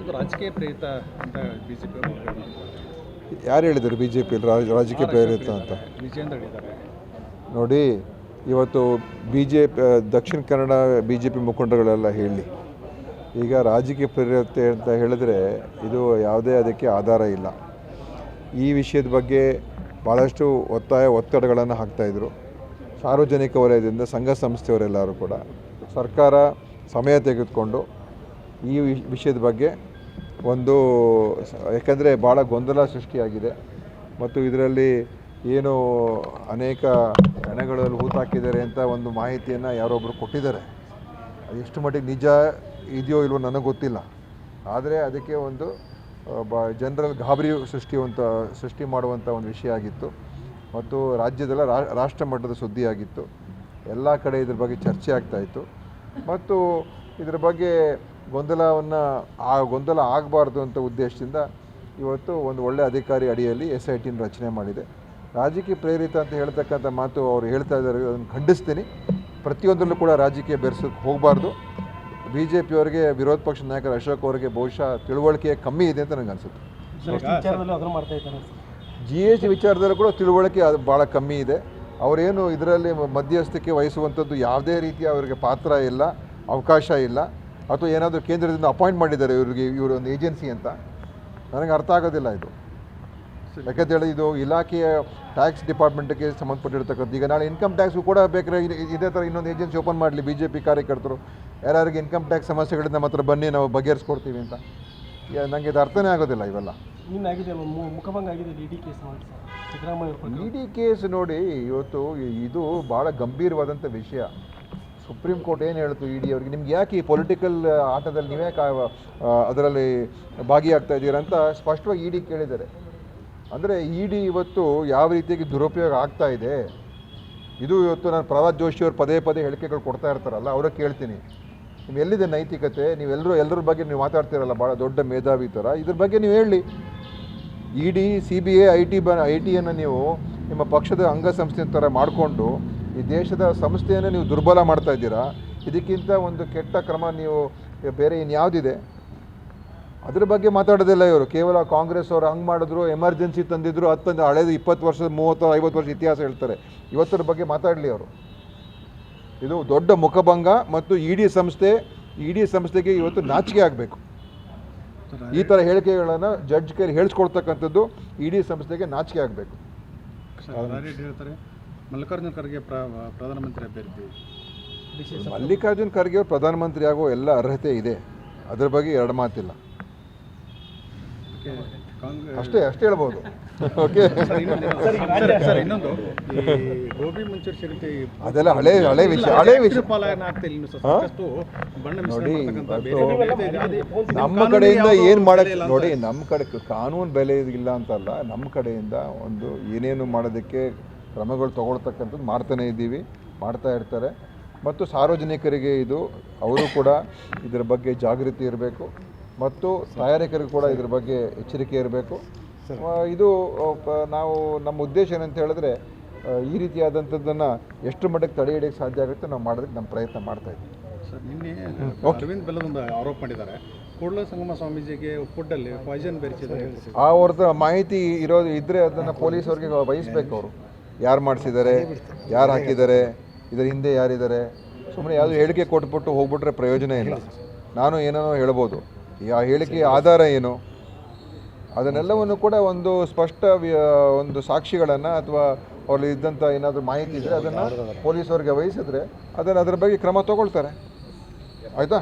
ಇದು ರಾಜಕೀಯ ಪ್ರೇರಿತ ಅಂತ ಬಿಜೆಪಿ ಯಾರು ಹೇಳಿದರು ಬಿ ಜೆ ಪಿಯಲ್ಲಿ ರಾಜಕೀಯ ಪ್ರೇರಿತ ಅಂತ? ವಿಜೇಂದ್ರ ಹೇಳಿದ್ದಾರೆ. ನೋಡಿ, ಇವತ್ತು Dakshina Kannada B J P ಮುಖಂಡಗಳೆಲ್ಲ ಹೇಳಿ, ಈಗ ರಾಜಕೀಯ ಪ್ರೇರಿತ ಅಂತ ಹೇಳಿದ್ರೆ ಇದು ಯಾವುದೇ ಅದಕ್ಕೆ ಆಧಾರ ಇಲ್ಲ. ಈ ವಿಷಯದ ಬಗ್ಗೆ ಭಾಳಷ್ಟು ಒತ್ತಡಗಳನ್ನು ಹಾಕ್ತಾಯಿದ್ರು ಸಾರ್ವಜನಿಕ ವಲಯದಿಂದ, ಸಂಘ ಸಂಸ್ಥೆಯವರೆಲ್ಲರೂ ಕೂಡ. ಸರ್ಕಾರ ಸಮಯ ತೆಗೆದುಕೊಂಡು ಈ ವಿಷಯದ ಬಗ್ಗೆ ಯಾಕಂದರೆ ಭಾಳ ಗೊಂದಲ ಸೃಷ್ಟಿಯಾಗಿದೆ ಮತ್ತು ಇದರಲ್ಲಿ ಏನು ಅನೇಕ ಹೆಣಗಳಲ್ಲಿ ಹೂತಾಕಿದ್ದಾರೆ ಅಂತ ಒಂದು ಮಾಹಿತಿಯನ್ನು ಯಾರೊಬ್ಬರು ಕೊಟ್ಟಿದ್ದಾರೆ. ಅದು ಎಷ್ಟು ಮಟ್ಟಿಗೆ ನಿಜ ಇದೆಯೋ ಇಲ್ವೋ ನನಗೆ ಗೊತ್ತಿಲ್ಲ. ಆದರೆ ಅದಕ್ಕೆ ಒಂದು ಜನರಲ್ ಗಾಬರಿ ಸೃಷ್ಟಿ ಮಾಡುವಂಥ ಒಂದು ವಿಷಯ ಆಗಿತ್ತು ಮತ್ತು ರಾಜ್ಯದಲ್ಲ ರಾಷ್ಟ್ರ ಮಟ್ಟದ ಸುದ್ದಿಯಾಗಿತ್ತು. ಎಲ್ಲ ಕಡೆ ಇದ್ರ ಬಗ್ಗೆ ಚರ್ಚೆ ಆಗ್ತಾಯಿತ್ತು ಮತ್ತು ಇದರ ಬಗ್ಗೆ ಗೊಂದಲ ಆಗಬಾರ್ದು ಅಂತ ಉದ್ದೇಶದಿಂದ ಇವತ್ತು ಒಂದು ಒಳ್ಳೆಯ ಅಧಿಕಾರಿ ಅಡಿಯಲ್ಲಿ SITನ ರಚನೆ ಮಾಡಿದೆ. ರಾಜಕೀಯ ಪ್ರೇರಿತ ಅಂತ ಹೇಳ್ತಕ್ಕಂಥ ಮಾತು ಅವರು ಹೇಳ್ತಾ ಇದ್ದಾರೆ, ಅದನ್ನು ಖಂಡಿಸ್ತೀನಿ. ಪ್ರತಿಯೊಂದರಲ್ಲೂ ಕೂಡ ರಾಜಕೀಯ ಬೆರೆಸೋಕ್ಕೆ ಹೋಗಬಾರ್ದು. BJP ಅವರಿಗೆ, ವಿರೋಧ ಪಕ್ಷದ ನಾಯಕರು ಅಶೋಕ್ ಅವರಿಗೆ ಬಹುಶಃ ತಿಳುವಳಿಕೆ ಕಮ್ಮಿ ಇದೆ ಅಂತ ನನಗೆ ಅನಿಸುತ್ತೆ. GST ವಿಚಾರದಲ್ಲೂ ಕೂಡ ತಿಳುವಳಿಕೆ ಅದು ಭಾಳ ಕಮ್ಮಿ ಇದೆ. ಅವರೇನು ಇದರಲ್ಲಿ ಮಧ್ಯಸ್ಥಿಕೆ ವಹಿಸುವಂಥದ್ದು ಯಾವುದೇ ರೀತಿಯ ಅವರಿಗೆ ಪಾತ್ರ ಇಲ್ಲ, ಅವಕಾಶ ಇಲ್ಲ. ಅಥವಾ ಏನಾದರೂ ಕೇಂದ್ರದಿಂದ ಅಪಾಯಿಂಟ್ ಮಾಡಿದ್ದಾರೆ ಇವರೊಂದು ಏಜೆನ್ಸಿ ಅಂತ ನನಗೆ ಅರ್ಥ ಆಗೋದಿಲ್ಲ ಇದು. ಯಾಕಂತೇಳಿ ಇದು ಇಲಾಖೆಯ ಟ್ಯಾಕ್ಸ್ ಡಿಪಾರ್ಟ್ಮೆಂಟ್ಗೆ ಸಂಬಂಧಪಟ್ಟಿರ್ತಕ್ಕಂಥ. ಈಗ ನಾಳೆ ಇನ್ಕಮ್ ಟ್ಯಾಕ್ಸ್ಗೂ ಕೂಡ ಬೇಕಾದ್ರೆ ಇದೇ ಥರ ಇನ್ನೊಂದು ಏಜೆನ್ಸಿ ಓಪನ್ ಮಾಡಲಿ BJP ಕಾರ್ಯಕರ್ತರು. ಯಾರ್ಯಾರಿಗೆ ಇನ್ಕಮ್ ಟ್ಯಾಕ್ಸ್ ಸಮಸ್ಯೆಗಳಿಂದ ನಮ್ಮ ಹತ್ರ ಬನ್ನಿ, ನಾವು ಬಗೆಹರಿಸ್ಕೊಡ್ತೀವಿ ಅಂತ. ನನಗೆ ಇದು ಅರ್ಥನೇ ಆಗೋದಿಲ್ಲ ಇವೆಲ್ಲ. ED ಕೇಸ್ ನೋಡಿ, ಇವತ್ತು ಇದು ಭಾಳ ಗಂಭೀರವಾದಂಥ ವಿಷಯ. ಸುಪ್ರೀಂ ಕೋರ್ಟ್ ಏನು ಹೇಳ್ತು ED ಅವರಿಗೆ, ನಿಮ್ಗೆ ಯಾಕೆ ಈ ಪೊಲಿಟಿಕಲ್ ಆಟದಲ್ಲಿ ನೀವೇ ಅದರಲ್ಲಿ ಭಾಗಿಯಾಗ್ತಾ ಇದ್ದೀರಾ ಅಂತ ಸ್ಪಷ್ಟವಾಗಿ ED ಕೇಳಿದ್ದಾರೆ. ಅಂದರೆ ED ಇವತ್ತು ಯಾವ ರೀತಿಯಾಗಿ ದುರುಪಯೋಗ ಆಗ್ತಾ ಇದೆ, ಇದು ಇವತ್ತು ನಾನು ಪ್ರಹ್ಲಾದ್ ಜೋಶಿಯವರು ಪದೇ ಹೇಳಿಕೆಗಳು ಕೊಡ್ತಾ ಇರ್ತಾರಲ್ಲ, ಅವ್ರಿಗೆ ಕೇಳ್ತೀನಿ, ನೀವು ಎಲ್ಲಿದೆ ನೈತಿಕತೆ? ಎಲ್ಲರ ಬಗ್ಗೆ ನೀವು ಮಾತಾಡ್ತಿರಲ್ಲ ಭಾಳ ದೊಡ್ಡ ಮೇಧಾವಿ ಥರ, ಇದ್ರ ಬಗ್ಗೆ ನೀವು ಹೇಳಿ. ED, CBI, IT ನೀವು ನಿಮ್ಮ ಪಕ್ಷದ ಅಂಗಸಂಸ್ಥೆ ಥರ ಮಾಡಿಕೊಂಡು ಈ ದೇಶದ ಸಂಸ್ಥೆಯನ್ನು ನೀವು ದುರ್ಬಲ ಮಾಡ್ತಾ ಇದ್ದೀರಾ. ಇದಕ್ಕಿಂತ ಒಂದು ಕೆಟ್ಟ ಕ್ರಮ ನೀವು ಬೇರೆ ಇನ್ಯಾವುದಿದೆ? ಅದ್ರ ಬಗ್ಗೆ ಮಾತಾಡೋದಿಲ್ಲ ಇವರು. ಕೇವಲ ಕಾಂಗ್ರೆಸ್ ಅವರು ಹಂಗೆ ಮಾಡಿದ್ರು, ಎಮರ್ಜೆನ್ಸಿ ತಂದಿದ್ರು, ಹಳೇದು 20 ವರ್ಷದ 30-50 ವರ್ಷ ಇತಿಹಾಸ ಹೇಳ್ತಾರೆ. ಇವತ್ತರ ಬಗ್ಗೆ ಮಾತಾಡಲಿ ಅವರು. ಇದು ದೊಡ್ಡ ಮುಖಭಂಗ ಮತ್ತು ED ಸಂಸ್ಥೆಗೆ ಇವತ್ತು ನಾಚಿಕೆ ಆಗಬೇಕು. ಈ ಥರ ಹೇಳಿಕೆಗಳನ್ನು ಜಡ್ಜ್ ಕೈಲಿ ಹೇಳಿಸ್ಕೊಳ್ತಕ್ಕಂಥದ್ದು ED ಸಂಸ್ಥೆಗೆ ನಾಚಿಕೆ ಆಗಬೇಕು. ಹೇಳ್ತಾರೆ ಮಲ್ಲಿಕಾರ್ಜುನ್ ಖರ್ಗೆ ಪ್ರಧಾನಮಂತ್ರಿ ಅಭ್ಯರ್ಥಿ. ಮಲ್ಲಿಕಾರ್ಜುನ್ ಖರ್ಗೆ ಅವರು ಪ್ರಧಾನಮಂತ್ರಿ ಆಗೋ ಎಲ್ಲ ಅರ್ಹತೆ ಇದೆ, ಅದ್ರ ಬಗ್ಗೆ ಎರಡು ಮಾತಿಲ್ಲ. ಅಷ್ಟೇ ಹೇಳ್ಬೋದು. ಓಕೆ, ಇನ್ನೊಂದು ಗೋಬಿ ಮಂಚೂರಿ ಸಿಗುತ್ತೆ, ಅದೆಲ್ಲ ಹಳೆ ವಿಷಯ. ನೋಡಿ, ನಮ್ಮ ಕಡೆಯಿಂದ ಏನು ಮಾಡಕ್ಕೆ, ನೋಡಿ, ನಮ್ಮ ಕಡೆ ಕಾನೂನು ಬೆಲೆ ಇಲ್ಲ ಅಂತಲ್ಲ, ನಮ್ಮ ಕಡೆಯಿಂದ ಒಂದು ಏನೇನು ಮಾಡೋದಕ್ಕೆ ಕ್ರಮಗಳು ತಗೊಳ್ತಕ್ಕಂಥದ್ದು ಮಾಡ್ತಾ ಇರ್ತಾರೆ. ಮತ್ತು ಸಾರ್ವಜನಿಕರಿಗೆ ಅವರು ಕೂಡ ಇದರ ಬಗ್ಗೆ ಜಾಗೃತಿ ಇರಬೇಕು ಮತ್ತು ತಯಾರಕರಿಗೂ ಕೂಡ ಇದ್ರ ಬಗ್ಗೆ ಎಚ್ಚರಿಕೆ ಇರಬೇಕು. ಇದು ನಾವು ನಮ್ಮ ಉದ್ದೇಶ ಏನಂತ ಹೇಳಿದ್ರೆ, ಈ ರೀತಿಯಾದಂಥದ್ದನ್ನು ಎಷ್ಟು ಮಟ್ಟಿಗೆ ತಡೆ ಹಿಡಿಯೋಕ್ಕೆ ಸಾಧ್ಯ ಆಗುತ್ತೆ ನಾವು ಮಾಡೋದಕ್ಕೆ ನಮ್ಮ ಪ್ರಯತ್ನ ಮಾಡ್ತಾಯಿದ್ದೀವಿ. ಸರ್, ನಿನ್ನೆ ಅರವಿಂದ್ ಬೆಲ್ಲದೊಂದು ಆರೋಪ ಮಾಡಿದ್ದಾರೆ, ಕೂಡಲ ಸಂಗಮ ಸ್ವಾಮೀಜಿಗೆ ಫುಡ್ಡಲ್ಲಿ ಪಾಯ್ಸನ್ ಬೆರೆಸಿದ್ದಾರೆ. ಅವ್ರದ್ದು ಮಾಹಿತಿ ಇದ್ದರೆ ಅದನ್ನು ಪೊಲೀಸವ್ರಿಗೆ ವಹಿಸ್ಬೇಕು. ಅವರು ಯಾರು ಮಾಡಿಸಿದ್ದಾರೆ, ಯಾರು ಹಾಕಿದ್ದಾರೆ, ಇದರ ಹಿಂದೆ ಯಾರಿದ್ದಾರೆ. ಸುಮ್ಮನೆ ಯಾವುದೋ ಹೇಳಿಕೆ ಕೊಟ್ಬಿಟ್ಟು ಹೋಗ್ಬಿಟ್ರೆ ಪ್ರಯೋಜನ ಇಲ್ಲ. ನಾನು ಏನೇನೋ ಹೇಳ್ಬೋದು, ಆ ಹೇಳಿಕೆ ಆಧಾರ ಏನು, ಅದನ್ನೆಲ್ಲವನ್ನು ಕೂಡ ಒಂದು ಸ್ಪಷ್ಟ ಒಂದು ಸಾಕ್ಷಿಗಳನ್ನು ಅಥವಾ ಅವ್ರಲ್ಲಿ ಇದ್ದಂಥ ಏನಾದರೂ ಮಾಹಿತಿ ಇದ್ದರೆ ಅದನ್ನು ಪೊಲೀಸವ್ರಿಗೆ ವಹಿಸಿದ್ರೆ ಅದರ ಬಗ್ಗೆ ಕ್ರಮ ತಗೊಳ್ತಾರೆ. ಆಯಿತಾ?